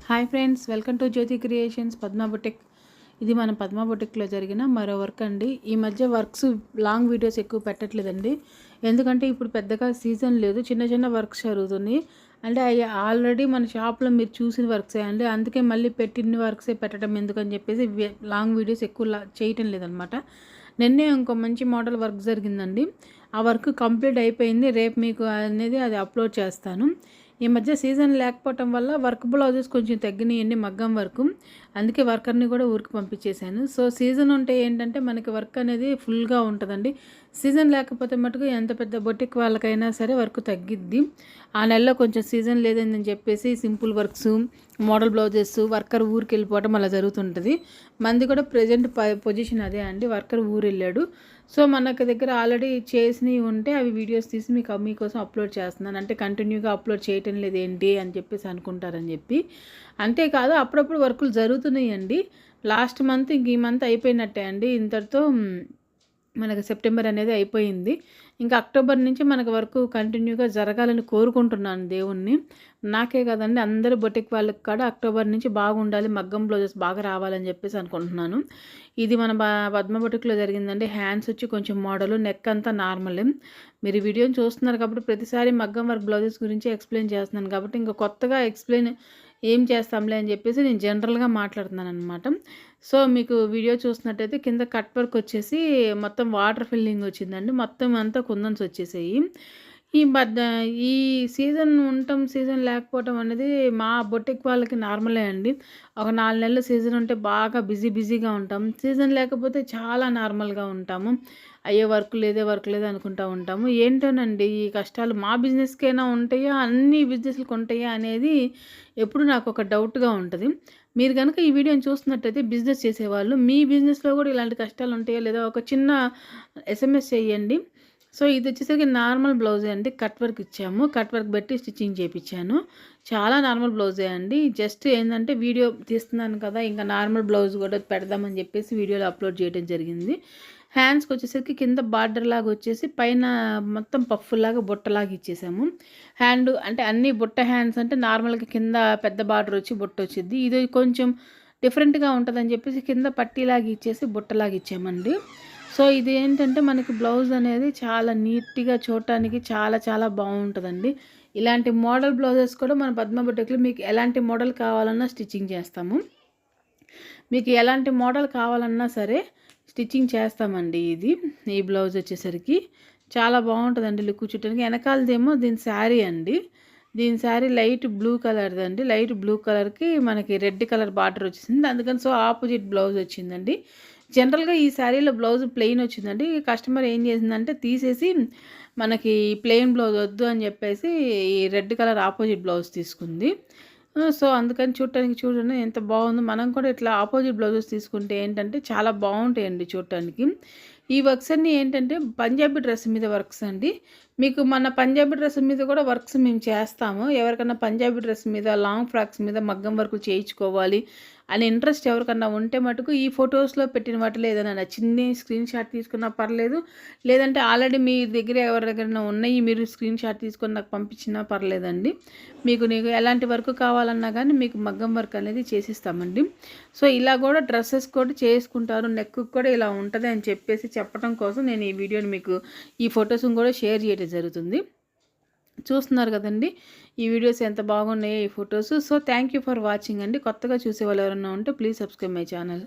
Hi friends, welcome to Jyothi creations Padma boutique. ఇది మన పద్మా బొటిక్లో జరిగిన మరో వర్క్ అండి. ఈ మధ్య వర్క్స్ లాంగ్ వీడియోస్ ఎక్కువ పెట్టట్లేదండి, ఎందుకంటే ఇప్పుడు పెద్దగా సీజన్ లేదు. చిన్న చిన్న వర్క్స్ జరుగుతుంది. అంటే అవి ఆల్రెడీ మన షాప్లో మీరు చూసిన వర్క్సే అండి. అందుకే మళ్ళీ పెట్టిన వర్క్సే పెట్టడం ఎందుకని చెప్పేసి లాంగ్ వీడియోస్ ఎక్కువ చేయటం లేదనమాట. నిన్నే ఇంకో మంచి మోడల్ వర్క్ జరిగిందండి. ఆ వర్క్ కంప్లీట్ అయిపోయింది. రేపు మీకు అనేది అది అప్లోడ్ చేస్తాను. ఈ మధ్య సీజన్ లేకపోవటం వల్ల వర్క్ బ్లౌజెస్ కొంచెం తగ్గినాయండి, మగ్గం వర్క్. అందుకే వర్కర్ని కూడా ఊరికి పంపించేశాను. సో సీజన్ ఉంటే ఏంటంటే మనకి వర్క్ అనేది ఫుల్గా ఉంటుందండి. సీజన్ లేకపోతే మటుకు ఎంత పెద్ద బొటిక్ వాళ్ళకైనా సరే వర్క్ తగ్గిద్ది. ఆ నెలలో కొంచెం సీజన్ లేదని చెప్పేసి simple works, model blouses, worker ఊరికి వెళ్ళిపోవడం అలా జరుగుతుంటుంది. మంది కూడా ప్రజెంట్ పొజిషన్ అదే అండి. వర్కర్ ఊరు వెళ్ళాడు. సో మనకు దగ్గర ఆల్రెడీ చేసినవి ఉంటే అవి వీడియోస్ తీసి మీకోసం అప్లోడ్ చేస్తున్నాను. అంటే కంటిన్యూగా అప్లోడ్ చేయటం లేదు ఏంటి అని చెప్పేసి అనుకుంటారని చెప్పి. అంతేకాదు అప్పుడప్పుడు వర్కులు జరుగుతున్నాయండి. లాస్ట్ మంత్ ఇంక ఈ మంత్ అయిపోయినట్టే అండి. ఇంతటితో మనకు సెప్టెంబర్ అనేది అయిపోయింది. ఇంకా అక్టోబర్ నుంచి మనకు వర్క్ కంటిన్యూగా జరగాలని కోరుకుంటున్నాను దేవుణ్ణి. నాకే కదండి, అందరూ బొటిక్ వాళ్ళకి కూడా అక్టోబర్ నుంచి బాగుండాలి, మగ్గం బ్లౌజెస్ బాగా రావాలని చెప్పేసి అనుకుంటున్నాను. ఇది మన పద్మ బొటిక్లో జరిగిందండి. హ్యాండ్స్ వచ్చి కొంచెం మోడలు, నెక్ అంతా నార్మల్. మీరు వీడియోని చూస్తున్నారు కాబట్టి ప్రతిసారి మగ్గం వర్క్ బ్లౌజెస్ గురించి ఎక్స్ప్లెయిన్ చేస్తున్నాను కాబట్టి ఇంకా కొత్తగా ఎక్స్ప్లెయిన్ ఏం చేస్తాంలే అని చెప్పేసి నేను జనరల్గా మాట్లాడుతున్నాను అనమాట. సో మీకు వీడియో చూసినట్టయితే కింద కట్ వర్క్ వచ్చేసి మొత్తం వాటర్ ఫిల్లింగ్ వచ్చిందండి. మొత్తం అంతా కుందన్స్ వచ్చేసాయి. ఈ సీజన్ ఉండటం, సీజన్ లేకపోవటం అనేది మా బొటిక్ వాళ్ళకి నార్మలే అండి. ఒక 4 నెలలు సీజన్ ఉంటే బాగా బిజీగా ఉంటాం. సీజన్ లేకపోతే చాలా నార్మల్గా ఉంటాము. అయ్యే వర్క్ లేదే అనుకుంటూ ఉంటాము. ఏంటోనండి ఈ కష్టాలు మా బిజినెస్కైనా ఉంటాయా, అన్ని బిజినెస్లకు ఉంటాయా అనేది ఎప్పుడు నాకు ఒక డౌట్గా ఉంటుంది. మీరు కనుక ఈ వీడియోని చూస్తున్నట్టయితే బిజినెస్ చేసేవాళ్ళు, మీ బిజినెస్లో కూడా ఇలాంటి కష్టాలు ఉంటాయా లేదా ఒక చిన్న ఎస్ఎంఎస్ చేయండి. సో ఇది వచ్చేసరికి నార్మల్ బ్లౌజే అండి. కట్ వర్క్ ఇచ్చాము, కట్ వర్క్ పెట్టి స్టిచ్చింగ్ చేయించాను. చాలా నార్మల్ బ్లౌజే అండి. జస్ట్ ఏంటంటే వీడియో తీస్తున్నాను కదా, ఇంకా నార్మల్ బ్లౌజ్ కూడా పెడదామని చెప్పేసి వీడియోలో అప్లోడ్ చేయడం జరిగింది. హ్యాండ్స్కి వచ్చేసరికి కింద బార్డర్ లాగా వచ్చేసి పైన మొత్తం పఫ్లాగా బుట్టలాగా ఇచ్చేసాము. హ్యాండ్ అంటే అన్ని బుట్ట హ్యాండ్స్ అంటే నార్మల్గా కింద పెద్ద బార్డర్ వచ్చి బుట్ట వచ్చింది. ఇది కొంచెం డిఫరెంట్గా ఉంటుందని చెప్పేసి కింద పట్టీలాగా ఇచ్చేసి బుట్టలాగా ఇచ్చామండి. సో ఇది ఏంటంటే మనకి బ్లౌజ్ అనేది చాలా నీట్గా చూడటానికి చాలా బాగుంటుందండి. ఇలాంటి మోడల్ బ్లౌజెస్ కూడా మన పద్మ బొటిక్లో మీకు ఎలాంటి మోడల్ కావాలన్నా స్టిచ్చింగ్ చేస్తాము. మీకు ఎలాంటి మోడల్ కావాలన్నా సరే స్టిచ్చింగ్ చేస్తామండి. ఈ బ్లౌజ్ వచ్చేసరికి చాలా బాగుంటుందండి లుక్ చూడటానికి. వెనకాలదేమో దీని శారీ అండి. దీని శారీ లైట్ బ్లూ కలర్ది అండి. లైట్ బ్లూ కలర్కి మనకి రెడ్ కలర్ బార్డర్ వచ్చేసింది. అందుకని సో ఆపోజిట్ బ్లౌజ్ వచ్చిందండి. జనరల్గా ఈ శారీలో బ్లౌజ్ ప్లెయిన్ వచ్చిందండి. కస్టమర్ ఏం చేసిందంటే తీసేసి మనకి ప్లెయిన్ బ్లౌజ్ వద్దు అని చెప్పేసి ఈ రెడ్ కలర్ ఆపోజిట్ బ్లౌజ్ తీసుకుంది. సో అందుకని చూడండి ఎంత బాగుందో. మనం కూడా ఇట్లా ఆపోజిట్ బ్లౌజెస్ తీసుకుంటే ఏంటంటే చాలా బాగుంటాయండి చూడటానికి. ఈ వర్క్స్ అన్నీ ఏంటంటే పంజాబీ డ్రెస్ మీద వర్క్స్ అండి. మీకు మన పంజాబీ డ్రెస్ మీద కూడా వర్క్స్ మేము చేస్తాము. ఎవరికన్నా పంజాబీ డ్రెస్ మీద, లాంగ్ ఫ్రాక్స్ మీద మగ్గం వర్క్ చేయించుకోవాలి అని ఇంట్రెస్ట్ ఎవరికన్నా ఉంటే మటుకు ఈ ఫొటోస్లో పెట్టిన వాటిలో ఏదైనా నచ్చింది స్క్రీన్ షాట్ తీసుకున్నా పర్లేదు, లేదంటే ఆల్రెడీ మీ దగ్గర ఎవరి దగ్గర ఉన్నాయి మీరు స్క్రీన్ షాట్ తీసుకొని నాకు పంపించినా పర్లేదండి. మీకు ఎలాంటి వర్క్ కావాలన్నా కానీ మీకు మగ్గం వర్క్ అనేది చేసిస్తామండి. సో ఇలా కూడా డ్రెస్సెస్ కూడా చేసుకుంటారు, నెక్ కూడా ఇలా ఉంటుంది అని చెప్పేసి చెప్పడం కోసం నేను ఈ వీడియోని మీకు ఈ ఫొటోస్ని కూడా షేర్ చేయడం జరుగుతుంది. చూస్తున్నారు కదండి ఈ వీడియోస్ ఎంత బాగున్నాయో ఈ photos. So thank you for watching అండి. కొత్తగా చూసే వాళ్ళు ఎవరైనా ఉంటే ప్లీజ్ సబ్స్క్రైబ్ మై ఛానల్.